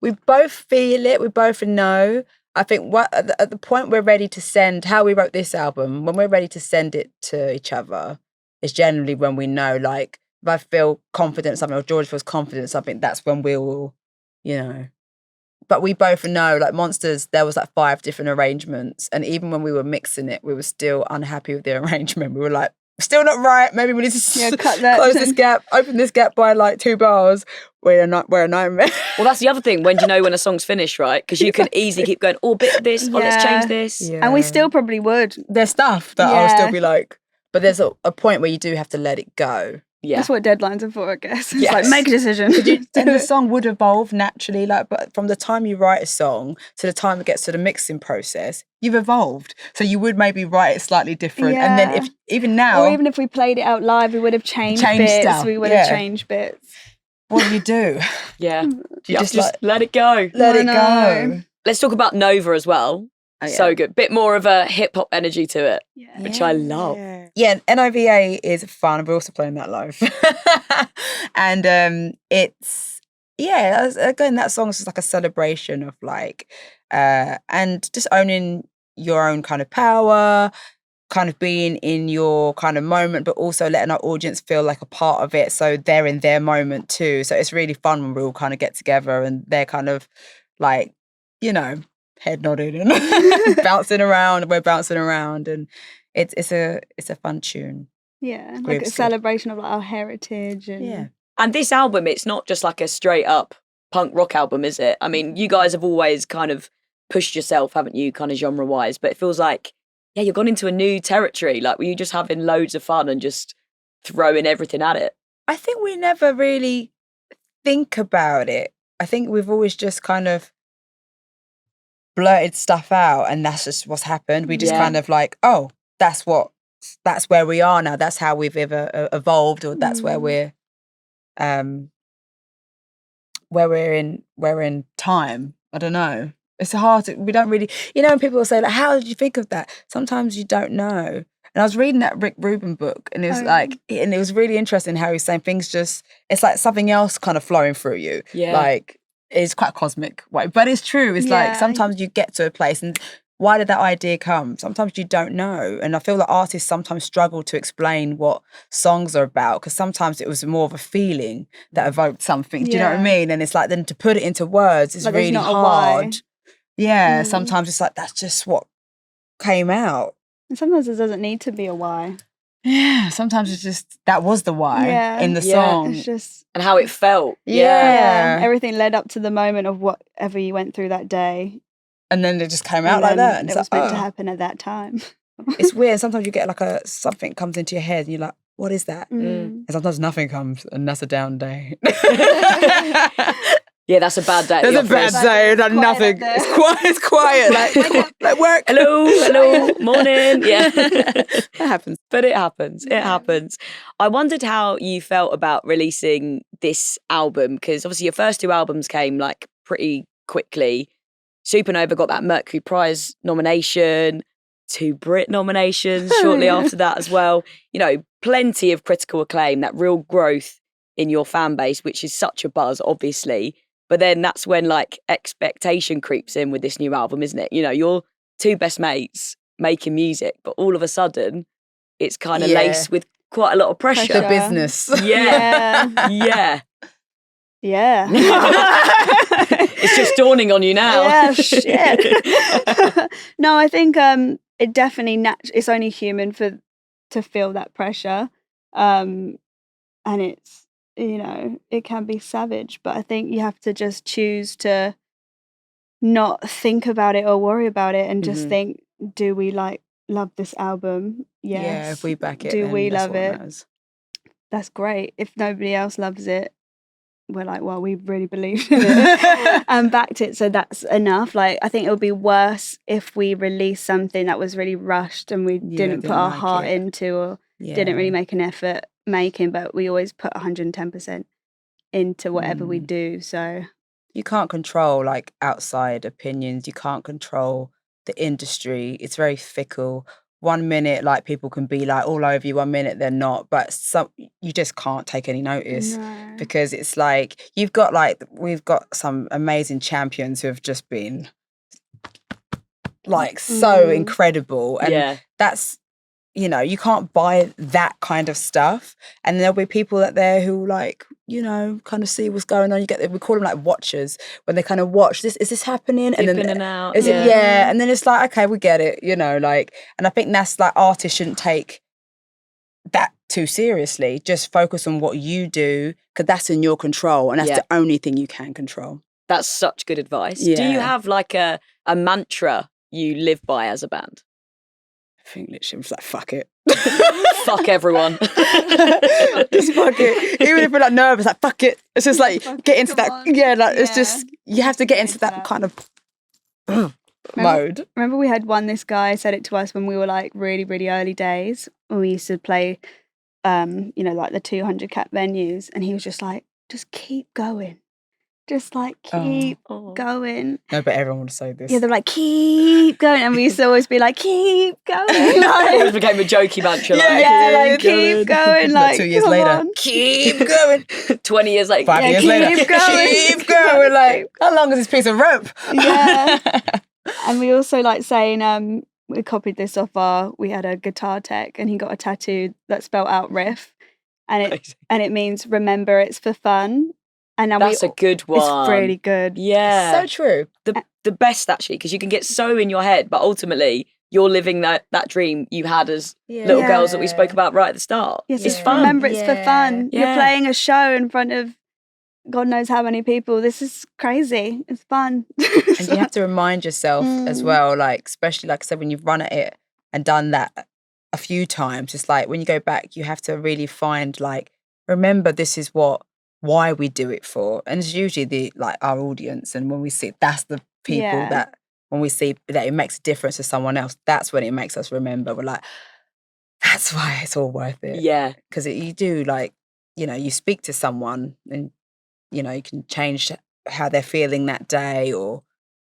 We both feel it. We both know. I think at the point we're ready to send, how we wrote this album, when we're ready to send it to each other, is generally when we know, like, if I feel confident in something or George feels confident in something, that's when we will, But we both know, like Monsters, there was like 5 different arrangements. And even when we were mixing it, we were still unhappy with the arrangement. We were like, still not right. Maybe we need to cut that. Close this gap, open this gap by like 2 bars. We're a nightmare. Well, that's the other thing. When do you know when a song's finished, right? Because you can easily keep going, oh, bit of this, oh, let's change this. Yeah. And we still probably would. There's stuff that I'll still be like, but there's a point where you do have to let it go. Yeah. That's what deadlines are for, I guess. It's like, make a decision. And the song would evolve naturally. Like, but from the time you write a song to the time it gets to the mixing process, you've evolved. So you would maybe write it slightly different. Yeah. And then if even now, or even if we played it out live, we would have changed bits. Stuff. We would have changed bits. What do you do? Yeah. You just like, let it go. Let it go. Let's talk about N.O.V.A as well. Oh, yeah. So good. Bit more of a hip-hop energy to it, which I love. Yeah, N.O.V.A is fun. We're also playing that live. And it's, again, that song is just like a celebration of like, and just owning your own kind of power, kind of being in your kind of moment, but also letting our audience feel like a part of it. So they're in their moment too. So it's really fun when we all kind of get together and they're kind of like, head nodding and bouncing around, and we're bouncing around, and it's a fun tune. Yeah, like a celebration of like our heritage. And this album, it's not just like a straight up punk rock album, is it? I mean, you guys have always kind of pushed yourself, haven't you, kind of genre-wise? But it feels like, yeah, you've gone into a new territory. Like, were you just having loads of fun and just throwing everything at it? I think we never really think about it. I think we've always just kind of blurted stuff out, and that's just what's happened. We just kind of like, oh, that's where we are now. That's how we've evolved, or that's where we're in time. I don't know. It's hard. We don't really, when people will say like, how did you think of that? Sometimes you don't know. And I was reading that Rick Rubin book, and it was and it was really interesting how he was saying things it's like something else kind of flowing through you. Yeah. Like, it's quite cosmic way, but it's true. It's like sometimes you get to a place, and why did that idea come? Sometimes you don't know. And I feel that artists sometimes struggle to explain what songs are about, because sometimes it was more of a feeling that evoked something. Do you know what I mean? And it's like, then to put it into words is really hard. Yeah, sometimes it's like, that's just what came out. And sometimes it doesn't need to be a why. Yeah, sometimes it's just, that was the why in the song. It's just... And how it felt. Yeah. Everything led up to the moment of whatever you went through that day. And then it just came out like that. And it was meant to happen at that time. It's weird. Sometimes you get like something comes into your head and you're like, what is that? And sometimes nothing comes, and that's a down day. Yeah, that's a bad day. That's a bad day. Like nothing. It's quiet. Like work. Hello, morning. Yeah, that happens. But it happens. It happens. I wondered how you felt about releasing this album, because obviously your first two albums came like pretty quickly. Supernova got that Mercury Prize nomination, 2 Brit nominations shortly after that as well. Plenty of critical acclaim, that real growth in your fan base, which is such a buzz, obviously. But then that's when like expectation creeps in with this new album, isn't it? Your two best mates making music, but all of a sudden it's kind of laced with quite a lot of pressure. The business. Yeah. Yeah. It's just dawning on you now. Yeah, shit. No, I think it definitely it's only human to feel that pressure. And it's, it can be savage, but I think you have to just choose to not think about it or worry about it, and just think, do we love this album? Yes. Yeah, if we back it, do we love it? Matters. That's great. If nobody else loves it, we're like, well, we really believed in it and backed it, so that's enough. Like, I think it would be worse if we released something that was really rushed and we didn't put our heart into, or didn't really make an effort making, but we always put 110% into whatever we do. So you can't control like outside opinions. You can't control the industry. It's very fickle. 1 minute, like, people can be like all over you. 1 minute they're not, but you just can't take any notice, because it's like we've got some amazing champions who have just been like so incredible, and that's, you can't buy that kind of stuff. And there'll be people out there who like, kind of see what's going on. We call them like watchers, when they kind of watch this. Is this happening? And then in and out. Is it? Yeah. And then it's like, okay, we get it. And I think that's like, artists shouldn't take that too seriously. Just focus on what you do, because that's in your control, and that's the only thing you can control. That's such good advice. Yeah. Do you have like a mantra you live by as a band? I think literally was like, fuck it. Fuck everyone. Just fuck it. Even if we're like nervous, like, fuck it. It's just like, get into that. It's just, you have to get into that kind of mode. Remember we had this guy said it to us when we were like really, really early days, when we used to play, like the 200 cap venues, and he was just like, just keep going. Just like, keep going. No, but everyone would say this. Yeah, they're like, keep going. And we used to always be like, keep going. It always became a jokey mantra. Keep going. Like, 2 years later, keep going. 20 years later, 5 years later, keep going. Like, how long is this piece of rope? Yeah. And we also like saying, we copied this off we had a guitar tech, and he got a tattoo that spelled out riff. And it means, remember, it's for fun. And now that's a good one. It's really good. Yeah. So true. The best, actually, because you can get so in your head, but ultimately you're living that dream you had as little girls that we spoke about right at the start. Yes, it's fun. Remember, it's for fun. You're playing a show in front of God knows how many people. This is crazy. It's fun. And you have to remind yourself as well, like, especially like I said, when you've run at it and done that a few times, it's like when you go back, you have to really find, like, remember this is why we do it for. And it's usually our audience. And when we see, that's the people that, when we see that it makes a difference to someone else, that's when it makes us remember. We're like, that's why it's all worth it. Yeah. Because you do, like, you speak to someone and, you can change how they're feeling that day, or,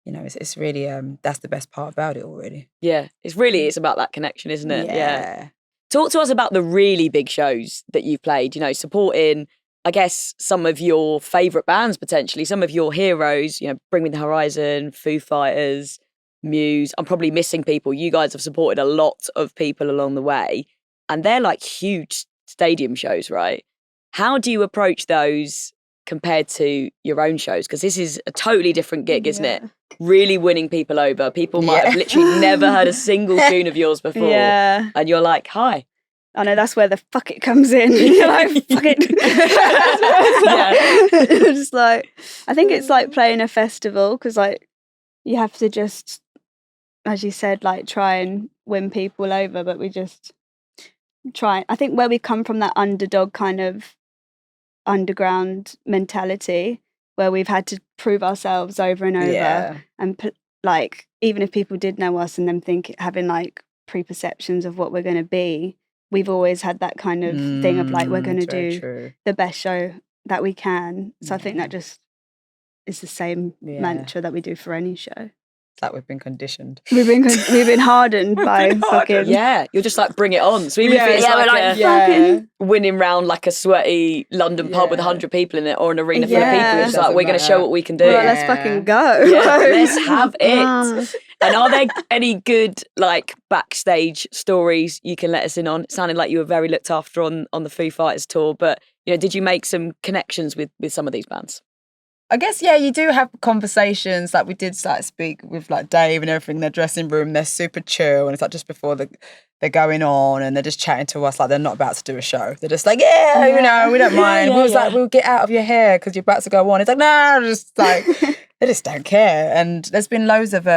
it's really, that's the best part about it already. Yeah. It's about that connection, isn't it? Yeah. Talk to us about the really big shows that you've played, supporting, I guess, some of your favourite bands, potentially, some of your heroes, Bring Me the Horizon, Foo Fighters, Muse. I'm probably missing people. You guys have supported a lot of people along the way, and they're like huge stadium shows, right? How do you approach those compared to your own shows? Because this is a totally different gig, isn't it? Really winning people over. People might have literally never heard a single tune of yours before. Yeah. And you're like, hi. I know, that's where the fuck it comes in. You're like, fuck it. Just like, I think it's like playing a festival, because like you have to just, as you said, like try and win people over, but we just try. I think where we come from, that underdog kind of underground mentality, where we've had to prove ourselves over and over, and like, even if people did know us and them having like preperceptions of what we're going to be, we've always had that kind of thing of like, we're going to do the best show that we can. So I think that just is the same mantra that we do for any show. It's like we've been conditioned. We've been hardened by fucking... Yeah, you're just like, bring it on. So even if it's fucking winning round like a sweaty London pub with 100 people in it, or an arena full of people, it's like, we're going to show what we can do. Well, let's fucking go. Yeah, let's have it. And are there any good like backstage stories you can let us in on? It sounded like you were very looked after on the Foo Fighters tour, but did you make some connections with some of these bands? I guess, you do have conversations. Like, we did like speak with like Dave and everything in their dressing room. They're super chill, and it's like just before they're going on, and they're just chatting to us like they're not about to do a show. They're just like, we don't mind. We was like, we'll get out of your hair because you're about to go on. It's like, no, just like, they just don't care. And there's been loads of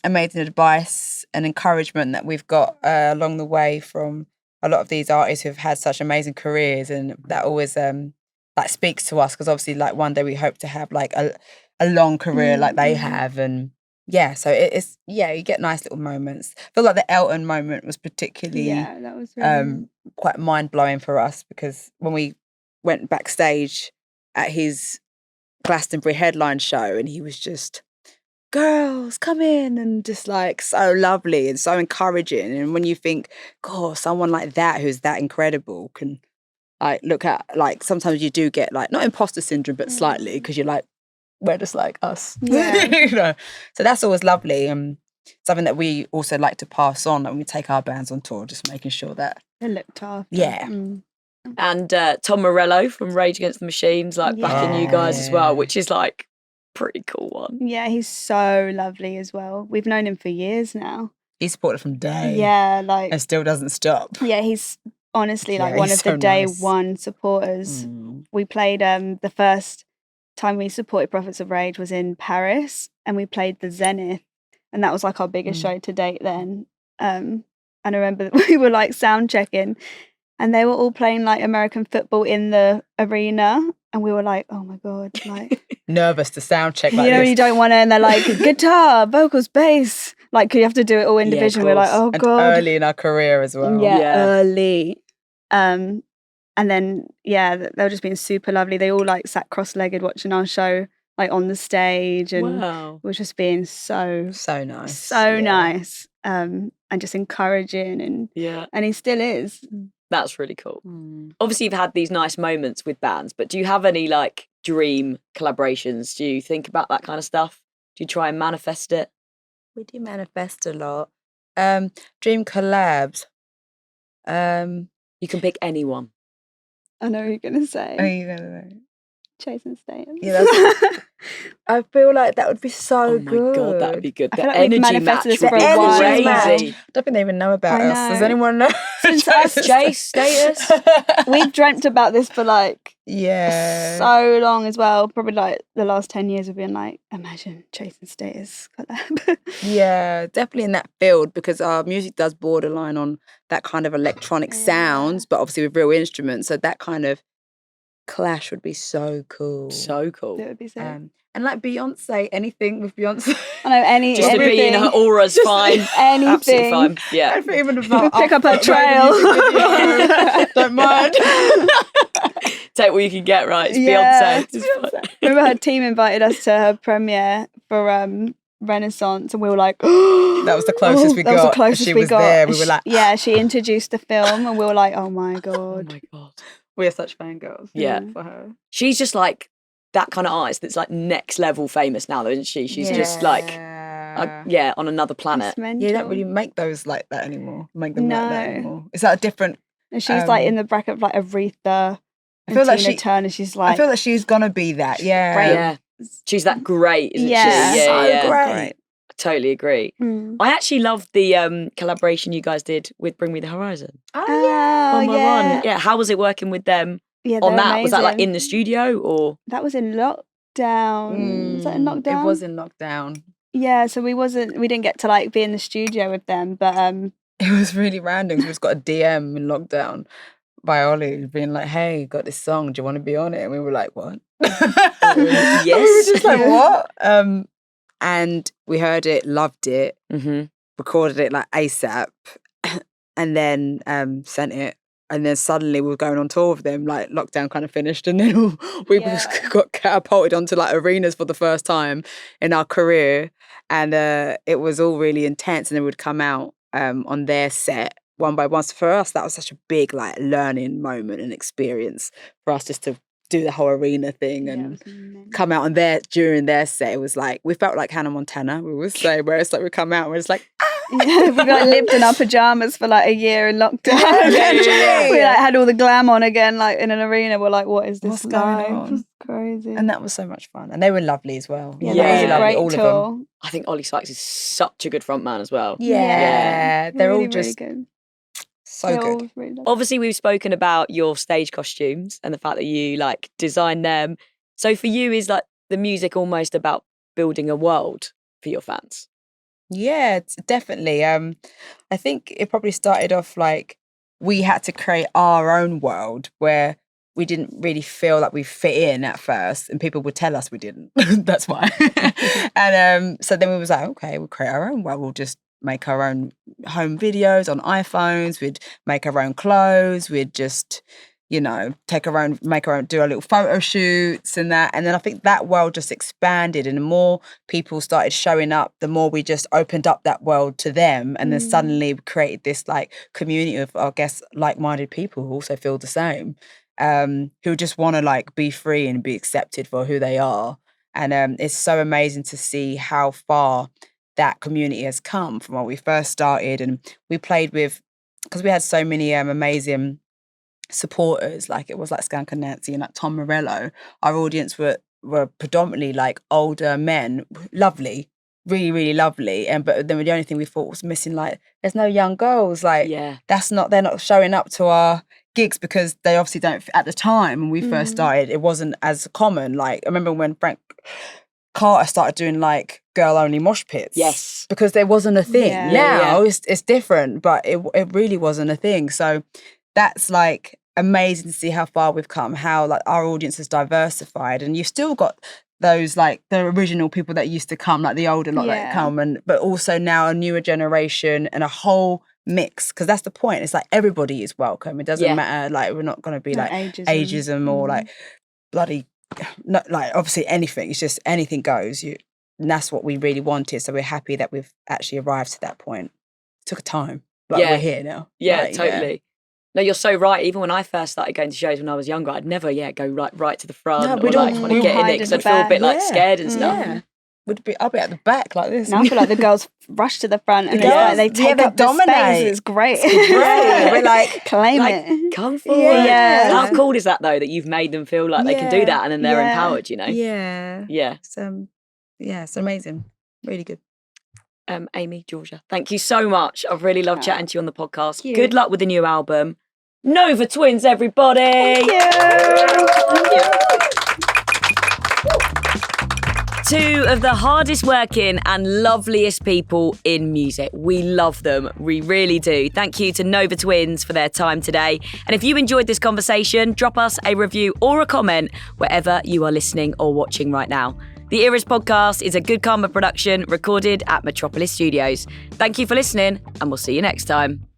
amazing advice and encouragement that we've got along the way from a lot of these artists who've had such amazing careers, and that always like speaks to us, because obviously like one day we hope to have like a long career like they have. And so it's you get nice little moments. I feel like the Elton moment was particularly that was really quite mind-blowing for us, because when we went backstage at his Glastonbury headline show, and he was just, girls, come in, and just like so lovely and so encouraging. And when you think, God, someone like that who's that incredible can like look at, like, sometimes you do get like not imposter syndrome, but slightly, because you're like, we're just like us. So that's always lovely. Something that we also like to pass on when we take our bands on tour, just making sure that they're looked after. And Tom Morello from Rage Against the Machine's like backing you guys as well, which is like pretty cool one. Yeah, he's so lovely as well. We've known him for years now. He's supported from day. Yeah, like, and still doesn't stop. Yeah, he's honestly like one of the day one supporters. We played the first time we supported Prophets of Rage was in Paris, and we played the Zenith, and that was like our biggest show to date then. And I remember that we were like sound checking, and they were all playing like American football in the arena, and we were like, oh my God, like nervous to sound check like this. You don't want to, and they're like, guitar, vocals, bass, like you have to do it all individually. We're like, oh God. And early in our career as well. Early. And then they were just being super lovely. They all like sat cross-legged watching our show like on the stage, and was just being so nice. Nice. And just encouraging, and he still is. That's really cool. Obviously you've had these nice moments with bands, but do you have any like dream collaborations? Do you think about that kind of stuff? Do you try and manifest it? We do manifest a lot. Dream collabs. You can pick anyone. I know what you're going to say. Are you going to say? Chasing Status. Yeah, I feel like that would be so good. Oh my God, that would be good. I The feel like we've energy manifested match this would for be a while. Energy match. crazy. I don't think they even know about I us. Does know. anyone know? Since us, Chase Status. We've dreamt about this for like Yeah. so long as well. Probably like the last 10 years we've been like, imagine Chasing Status collab. Yeah, definitely in that field, because our music does borderline on that kind of electronic sounds, but obviously with real instruments. So that kind of clash would be so cool. So cool. It would be sick. And like Beyonce, anything with Beyonce. I know anything. Just to be in her aura's fine. Absolutely Anything. fine. Yeah. Anything even about Pick up her trail. Don't mind. Take what you can get, right? It's Yeah. Beyonce. It's fine. Remember her team invited us to her premiere for Renaissance, and we were like, That was the closest we that was got. the closest She we was got. there. We were like, yeah, she introduced the film, and we were like, oh my Oh God. my God. we are such fangirls. Yeah. For her. She's just like that kind of artist that's like next level famous now, though, isn't she? She's just like, on another planet. It's mental. Yeah, you don't really make those like that anymore. Make them like that No. anymore. Is that a different? And she's like in the bracket of like Aretha. I feel like Tina Turner. She's like, I feel like she's gonna be that. Yeah. great. Yeah. She's that great, isn't Yeah. she? Yeah, So yeah. great. I totally agree. Mm. I actually loved the collaboration you guys did with Bring Me the Horizon. Oh Oh, One by yeah. one. Yeah, how was it working with them Yeah, on they're that? Was that like amazing. in the studio or? That was in lockdown. Was that in lockdown? It was in lockdown. Yeah, so we didn't get to like be in the studio with them, but It was really random. We just got a DM in lockdown by Ollie being like, "Hey, got this song. Do you want to be on it?" And we were like, "What?" Yes. We were just like, "What?" And we heard it, loved it, Mm-hmm. recorded it like ASAP, and then sent it. And then suddenly we were going on tour with them, like lockdown kind of finished, and then we just got catapulted onto like arenas for the first time in our career, and it was all really intense. And then we'd come out on their set one by one. So for us, that was such a big like learning moment and experience for us just to do the whole arena thing and come out on during their set. It was like we felt like Hannah Montana. We would say, where it's like we come out and we're just like. yeah, we like lived in our pajamas for like a year in lockdown. Yeah. We like had all the glam on again, like in an arena. We're like, what is this What's going life? on? It's crazy. And that was so much fun. And they were lovely as well. yeah, Yeah. that was Really a lovely, great all of them. tour. I think Ollie Sykes is such a good frontman as well. Yeah. They're really, all just really good. so They're good. all really lovely. Obviously, we've spoken about your stage costumes and the fact that you like design them. So for you, is like the music almost about building a world for your fans? Yeah, definitely. I think it probably started off like we had to create our own world where we didn't really feel like we fit in at first, and people would tell us we didn't. That's why. And so then we was like, okay, we'll create our own world. We'll just make our own home videos on iPhones. We'd make our own clothes. We'd just, make our own, do our little photo shoots and that. And then I think that world just expanded, and the more people started showing up, the more we just opened up that world to them. And then suddenly we created this like community of, I guess, like-minded people who also feel the same, who just want to like be free and be accepted for who they are. And it's so amazing to see how far that community has come from when we first started. And we played with, because we had so many amazing supporters, like it was like Skank and Nancy and like Tom Morello. Our audience were predominantly like older men, lovely, really, really lovely. But then the only thing we thought was missing, like there's no young girls, like they're not showing up to our gigs because they obviously don't, at the time when we first started, it wasn't as common. Like I remember when Frank Carter started doing like girl only mosh pits. Yes. Because there wasn't a thing. Yeah. Now it's different, but it really wasn't a thing. So that's like amazing to see how far we've come, how like our audience has diversified, and you've still got those like the original people that used to come, like the older lot that come, but also now a newer generation and a whole mix, because that's the point. It's like everybody is welcome. It doesn't matter, like we're not going to be like ageism or like bloody, not like obviously anything. It's just anything goes. And that's what we really wanted. So we're happy that we've actually arrived to that point. It took a time, but we're here now. Yeah, like, totally. No, you're so right. Even when I first started going to shows when I was younger, I'd never go right to the front or like want to get in it because I'd feel a bit like scared and stuff. Yeah. I'll be at the back like this. Now I feel like the girls rush to the front and they take they up the dominate. space. It's great. Right. We're like, claim it. Come forward. Yeah. How cool is that though, that you've made them feel like they can do that and then they're empowered, you know? Yeah. Yeah. It's amazing. Really good. Amy, Georgia, thank you so much. I've really loved chatting to you on the podcast. you. Good luck with the new album. Nova Twins, everybody. Thank you. Two of the hardest working and loveliest people in music. We love them. We really do. Thank you to Nova Twins for their time today. And if you enjoyed this conversation, drop us a review or a comment wherever you are listening or watching right now. The Eras podcast is a Good Karma production recorded at Metropolis Studios. Thank you for listening, and we'll see you next time.